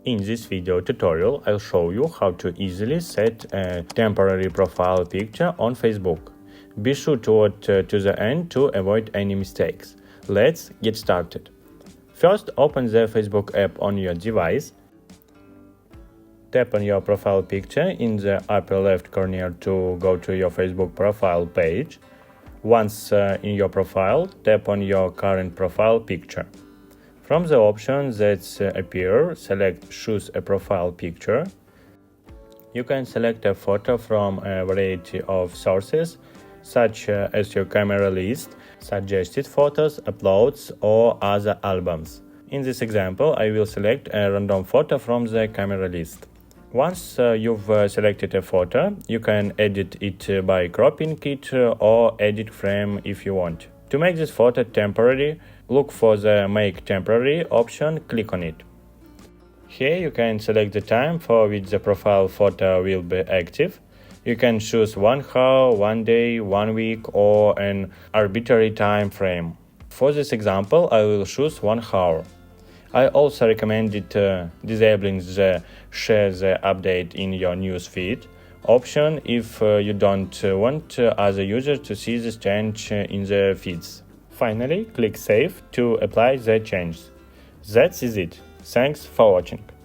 In this video tutorial, I'll show you how to easily set a temporary profile picture on Facebook. Be sure to watch to the end to avoid any mistakes. Let's get started. First, open the Facebook app on your device. Tap on your profile picture in the upper left corner to go to your Facebook profile page. Once in your profile, tap on your current profile picture. From the options that appear, select Choose a profile picture. You can select a photo from a variety of sources, such as your camera list, suggested photos, uploads, or other albums. In this example, I will select a random photo from the camera list. Once you've selected a photo, you can edit it by cropping it or edit frame if you want. To make this photo temporary, look for the Make Temporary option, click on it. Here you can select the time for which the profile photo will be active. You can choose 1 hour, 1 day, 1 week, or an arbitrary time frame. For this example, I will choose 1 hour. I also recommended disabling the Share the update in your news feed option if you don't want other users to see this change in the feeds. Finally, click Save to apply the changes. That is it. Thanks for watching.